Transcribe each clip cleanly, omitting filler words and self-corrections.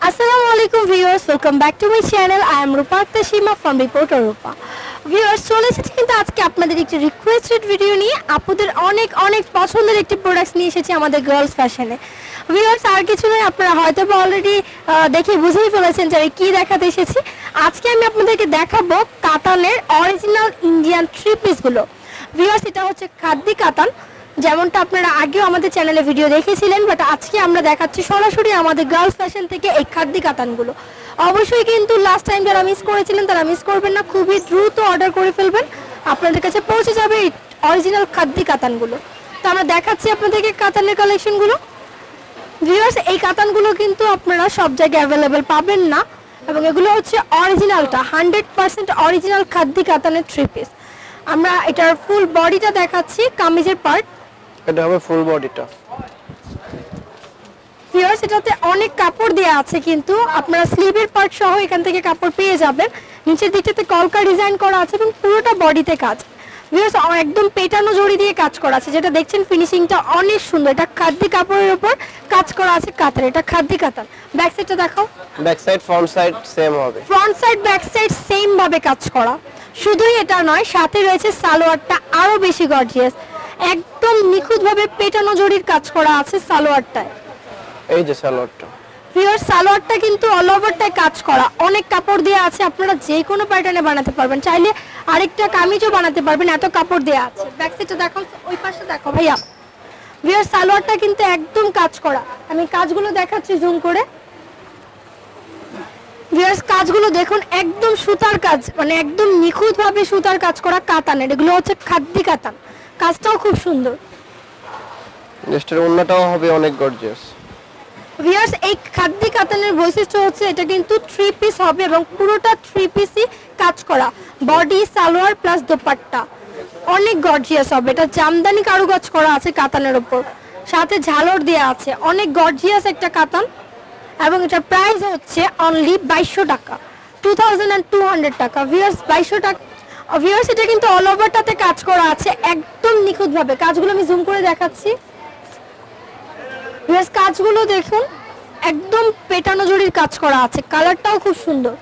Assalamu alaikum viewers, welcome back to my channel. I am Rupa Tashima from Reporter Rupa. Viewers, চলে এসেছি কিন্তু আজকে আপনাদের একটি রিকোয়েস্টেড ভিডিও নিয়ে আপুদের অনেক অনেক পছন্দের একটি প্রোডাক্টস নিয়ে এসেছি আমাদের গার্লস ফ্যাশনে। ভিউয়ার্স, আর কিছু নয়, আপনারা হয়তো অলরেডি দেখে বুঝেই ফেলেছেন যে আমি কি দেখাতে এসেছি। আজকে আমি আপনাদেরকে দেখাবো কাতানের অরিজিনাল ইন্ডিয়ান থ্রি পিসগুলো। ভিউয়ার্স, এটা হচ্ছে খাদ্দি কাতান, যেমনটা আপনারা আগেও আমাদের চ্যানেলে ভিডিও দেখেছিলেন, বাট আজকে আমরা দেখাচ্ছি সরাসরি আমাদের গার্লস ফ্যাশন থেকে এই খাদ্দি কাতানগুলো। অবশ্যই কিন্তু লাস্ট টাইম যারা মিস করেছিলেন তারা মিস করবেন না, খুবই দ্রুত অর্ডার করে ফেলবেন, আপনাদের কাছে পৌঁছে যাবে এই অরিজিনাল খাদ্দি কাতানগুলো। তো আমরা দেখাচ্ছি আপনাদেরকে কাতানের কালেকশনগুলো। ভিউয়ার্স, এই কাতানগুলো কিন্তু আপনারা সব জায়গায় অ্যাভেলেবেল পাবেন না, এবং এগুলো হচ্ছে অরিজিনালটা 100% অরিজিনাল খাদ্দি কাতানের থ্রি পিস। আমরা এটার ফুল বডিটা দেখাচ্ছি, কামিজের পার্ট এটা হবে ফুল বডিটা। ভিউয়ার্স, এটাতে অনেক কাপড় দেয়া আছে, কিন্তু আপনারা স্লিভের পার্ট সহ এখান থেকে কাপড় পেয়ে যাবেন। নিচের দিকটাতে কলকা ডিজাইন করা আছে এবং পুরোটা বডিতে কাজ। ভিউয়ার্স, একদম পেটানো জড়ি দিয়ে কাজ করা আছে, যেটা দেখছেন ফিনিশিংটা অনেক সুন্দর। এটা খাদ্দি কাপড়ের উপর কাজ করা আছে কাতান, এটা খাদ্দি কাতান। ব্যাক সাইডটা দেখাও। Back side front side same হবে, front side back side same ভাবে কাজ করা। শুধুই এটা নয়, সাথে রয়েছে সালোয়ারটা আরো বেশি গর্জিয়াস, একদম নিখুঁতভাবে পেটানো জড়ির কাজ করা আছে সালোয়ারটায়। এই যে সালোয়ারটা। ভিউয়ার্স, সালোয়ারটা কিন্তু অল ওভারটাই কাজ করা, অনেক কাপড় দেওয়া আছে, আপনারা যে কোনো প্যাটার্নে বানাতে পারবেন, চাইলে আরেকটা কামিজও বানাতে পারবেন, এত কাপড় দেওয়া আছে। ব্যাক সাইডটা দেখাও, ওই পাশে দেখো ভাইয়া। ভিউয়ার্স, সালোয়ারটা কিন্তু একদম কাজ করা, আমি কাজগুলো দেখাচ্ছি জুম করে। ভিউয়ার্স, কাজগুলো দেখুন, একদম সুতার কাজ, মানে একদম নিখুঁতভাবে সুতার কাজ করা কাতানের। এগুলো হচ্ছে খাদ্দি কাতান, কাজটাও খুব সুন্দর। নেক্সটের ওন্নাটাও হবে অনেক গর্জিয়াস। ভিউয়ার্স, এই খাদ্দি কাতানের বৈশিষ্ট্য হচ্ছে এটা কিন্তু থ্রি পিস হবে এবং পুরোটা থ্রি পিসই কাজ করা, বডি সালোয়ার প্লাস দোপাট্টা অনেক গর্জিয়াস হবে। এটা জামদানি কারুকাজ করা আছে কাতানের উপর, সাথে ঝালর দেওয়া আছে, অনেক গর্জিয়াস একটা কাতান। এবং এটার প্রাইস হচ্ছে অনলি 2200 টাকা, 2200 টাকা। ভিউয়ার্স, 2200 টাকা। ভিউয়ার্স, এটা কিন্তু অল ওভারটাতে কাজ করা আছে একদম নিখুঁতভাবে। কাজগুলো আমি জুম করে দেখাচ্ছি। ভিউয়ার্স, কাজগুলো দেখুন, একদম পেটানো জড়ির কাজ করা আছে, কালারটাও খুব সুন্দর।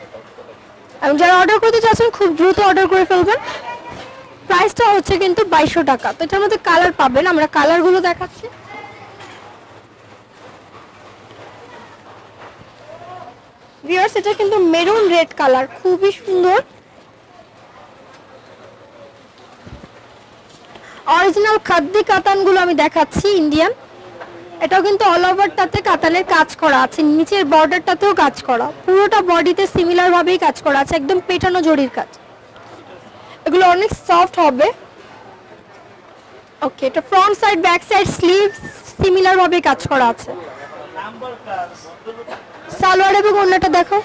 এবং যারা অর্ডার করতে চাচ্ছেন খুব দ্রুত অর্ডার করে ফেলবেন। প্রাইসটা হচ্ছে কিন্তু 2200 টাকা। তো এটার মধ্যে কালার পাবেন, আমরা কালারগুলো দেখাচ্ছি। ভিউয়ার্স, এটা কিন্তু মেরুন রেড কালার, খুবই সুন্দর। অরিজিনাল খাদ্দি কাতানগুলো আমি দেখাচ্ছি ইন্ডিয়ান। এটাও কিন্তু অল ওভারটাতে কাতানের কাজ করা আছে, নিচের বর্ডারটাতেও কাজ করা, পুরোটা বডিতে সিমিলার ভাবেই কাজ করা আছে, একদম পেটানো জড়ির কাজ। এগুলো অনেক সফট হবে। ওকে, এটা front side back side sleeve similar ভাবে কাজ করা আছে। সালোয়ার এবং ওড়নাটা দেখো।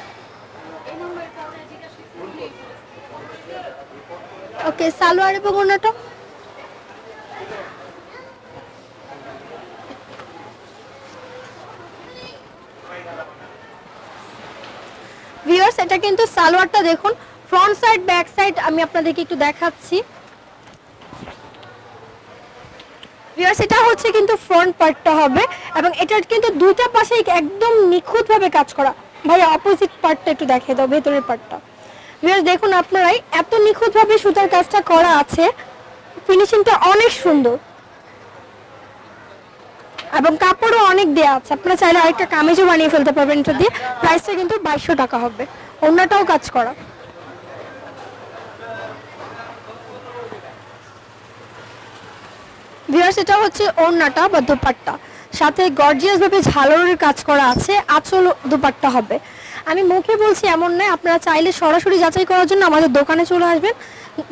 ওকে, সালোয়ার এবং ওড়নাটা। ভিউয়ার্স, এটা কিন্তু সালোয়ারটা দেখুন, ফ্রন্ট সাইড ব্যাক সাইড আমি আপনাদেরকে একটু দেখাচ্ছি। ভিউয়ার্স, এটা হচ্ছে কিন্তু ফ্রন্ট পার্টটা হবে, এবং এটার কিন্তু দুইটা পাশে একদম নিখুঁতভাবে কাজ করা। ভাই, অপোজিট পার্টটা একটু দেখিয়ে দাও, ভেতরের পার্টটা। ভিউয়ার্স, দেখুন আপনারাই, এত নিখুঁতভাবে সুতার কাজটা করা আছে, ফিনিশিংটা অনেক সুন্দর এবং কাপড়ও অনেক দেয়া আছে। আপনারা চাইলে আরেকটা কামিজও বানিয়ে ফেলতে পারবেন এটা দিয়ে। প্রাইসটা কিন্তু 2200 টাকা হবে, ওড়নাটাও কাজ করা। ভিউয়ার্স, এটা হচ্ছে ওড়নাটা বা দোপাট্টা, সাথে গর্জিয়াস ভাবে ঝালরের কাজ করা আছে, আঁচল দোপাট্টা হবে। আমি মুখে বলছি এমন নয়, আপনারা চাইলে সরাসরি যাচাই করার জন্য আমাদের দোকানে চলে আসবেন,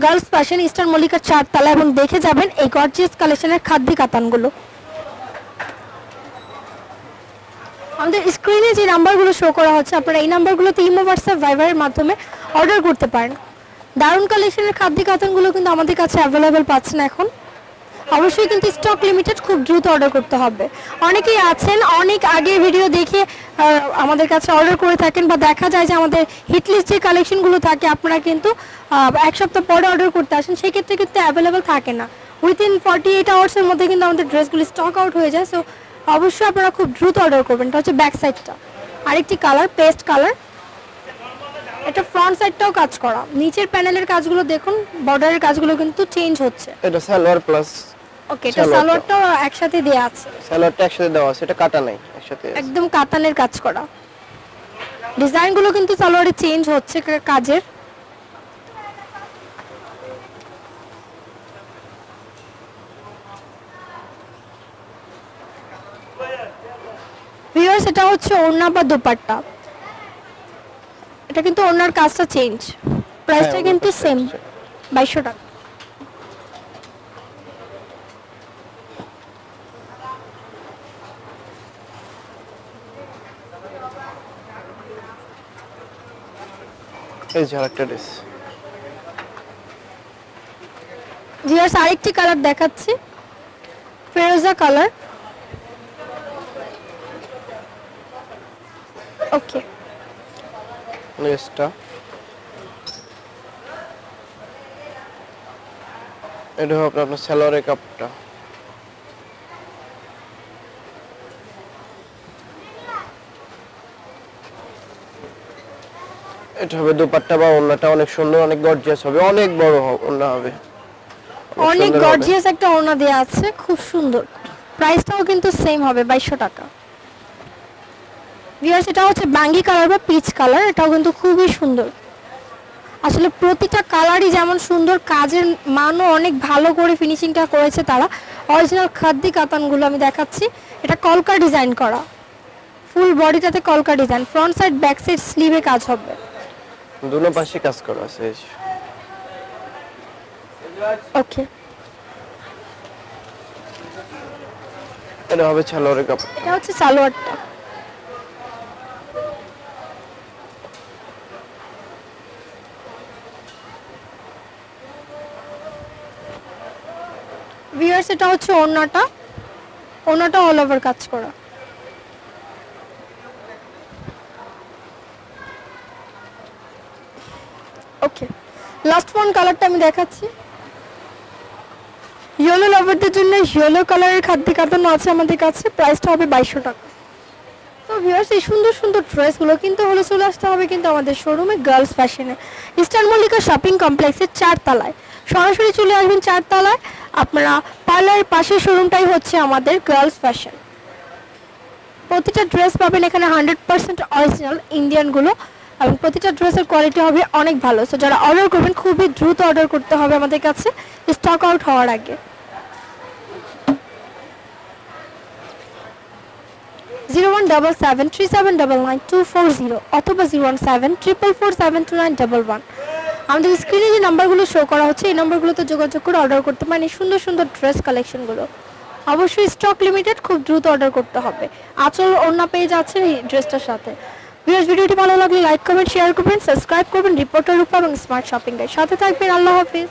গার্লস ফ্যাশন, ইস্টার্ন মল্লিকার 4 তলা, এবং দেখে যাবেন এই গর্জিয়াস কালেকশনের খাদ্দি কাতানগুলো। আমাদের স্ক্রিনে যে নাম্বারগুলো শো করা হচ্ছে, আপনারা এই নাম্বারগুলোতে ইমো, হোয়াটসঅ্যাপ, ভাইবারের মাধ্যমে অর্ডার করতে পারেন। দারুণ কালেকশনের খাদ্দি কাতানগুলো কিন্তু আমাদের কাছে অ্যাভেলেবেল পাচ্ছেন এখন। অবশ্যই কিন্তু স্টক লিমিটেড, খুব দ্রুত অর্ডার করতে হবে। অনেকেই আছেন অনেক আগে ভিডিও দেখে আমাদের কাছে অর্ডার করে থাকেন, বা দেখা যায় যে আমাদের হিট লিস্ট যে কালেকশনগুলো থাকে আপনারা কিন্তু এক সপ্তাহ পরে অর্ডার করতে আসেন, সেই ক্ষেত্রে কিন্তু অ্যাভেলেবেল থাকে না। উইথিন 48 আওয়ার্সের মধ্যে কিন্তু আমাদের ড্রেসগুলো স্টক আউট হয়ে যায়। সো অবশ্যই আপনারা খুব দ্রুত অর্ডার করবেন। এটা হচ্ছে ব্যাক সাইডটা। আরেকটি কালার পেস্ট কালার, এটা ফ্রন্ট সাইডটাও কাজ করা, নিচের প্যানেলের কাজগুলো দেখুন, বর্ডারের কাজগুলো কিন্তু চেঞ্জ হচ্ছে। এটা সালোয়ার প্লাস ওকে, এটা সালোয়ারটাও একসাথে দেয়া আছে, সালোয়ারটা একসাথে দেওয়া আছে, এটা কাটা নাই, একসাথে একদম কাতানের কাজ করা। ডিজাইনগুলো কিন্তু সালোয়ারে চেঞ্জ হচ্ছে কাজের। ভিউয়ার্স, এটা হচ্ছে ওড়না বা দোপাট্টা, এটা কিন্তু ওড়নার কাজটা চেঞ্জ, প্রাইসটা কিন্তু সেম 2200 টাকা। এই যে আরেকটা ড্রেস। ভিউয়ার্স, আরেকটি কালার দেখাচ্ছি, ফেরোজা কালার। ওকে, নেক্সটটা এটা হবে আপনার সালোয়ারের কাপড়টা। এটা হবে দোপাট্টা বা ওড়নাটা অনেক সুন্দর, অনেক গর্জিয়াস হবে, অনেক বড় ওড়না হবে, অনেক গর্জিয়াস একটা ওড়না দেয়া আছে, খুব সুন্দর। প্রাইসটাও কিন্তু সেম হবে 2200 টাকা। ভিউয়ার্স, এটা হচ্ছে বাঙ্গি কালার বা পিচ কালার, এটাও কিন্তু খুবই সুন্দর। আসলে প্রতিটা কালারই যেমন সুন্দর, কাজের মানও অনেক ভালো করে ফিনিশিংটা করেছে তারা। অরিজিনাল খাদ্দি কাতানগুলো আমি দেখাচ্ছি, এটা কলকা ডিজাইন করা, ফুল বডিটাতে কলকা design, front side back side স্লিভে কাজ হবে, দুনো পাশে কাজ করা আছে। ওকে, এটা হবে সালোয়ারের কাপড়। এটা হচ্ছে সালোয়ারটা। ভিউয়ার্স, এটা হচ্ছে ওড়নাটা, ওড়নাটা অল ওভার কাজ করা। ওকে, লাস্ট ওয়ান কালারটা আমি দেখাচ্ছি, ইয়েলো লাভারদের জন্য ইয়েলো কালারের খাদ্য কাতানো আছে আমাদের কাছে, প্রাইসটা হবে 2200 টাকা। তো ভিউয়ার্স, এই সুন্দর সুন্দর ড্রেসগুলো কিন্তু হলে চলে আসতে হবে কিন্তু আমাদের শোরুমে গার্লস ফ্যাশনে, ইস্টার্ন মল্লিকা শপিং কমপ্লেক্সের 4 তলায়। সরাসরি চলে আসবেন 4 তলায়, আপনারা পার্লারের পাশের শোরুমটাই হচ্ছে আমাদের গার্লস ফ্যাশন। প্রতিটা ড্রেস পাবেন এখানে 100% অরিজিনাল ইন্ডিয়ানগুলো, এবং প্রতিটা ড্রেসের কোয়ালিটি হবে অনেক ভালো। সো যারা অর্ডার করবেন খুবই দ্রুত অর্ডার করতে হবে আমাদের কাছে, স্টক আউট হওয়ার আগে। 017737999240 অথবা 01744472911। আমাদের স্ক্রিনে যে নাম্বারগুলো শো করা হচ্ছে এই নাম্বারগুলোতে যোগাযোগ করে অর্ডার করতে পারেন এই সুন্দর সুন্দর ড্রেস কালেকশনগুলো। অবশ্যই স্টক লিমিটেড, খুব দ্রুত অর্ডার করতে হবে। আঁচল ওড়না পেয়ে যাচ্ছেন এই ড্রেসটার সাথে। ভিডিওটি ভালো লাগলে লাইক কমেন্ট শেয়ার করবেন, সাবস্ক্রাইব করবেন রিপোর্টার রূপা এবং স্মার্ট শপিং এর সাথে থাকবেন। আল্লাহ হাফিজ।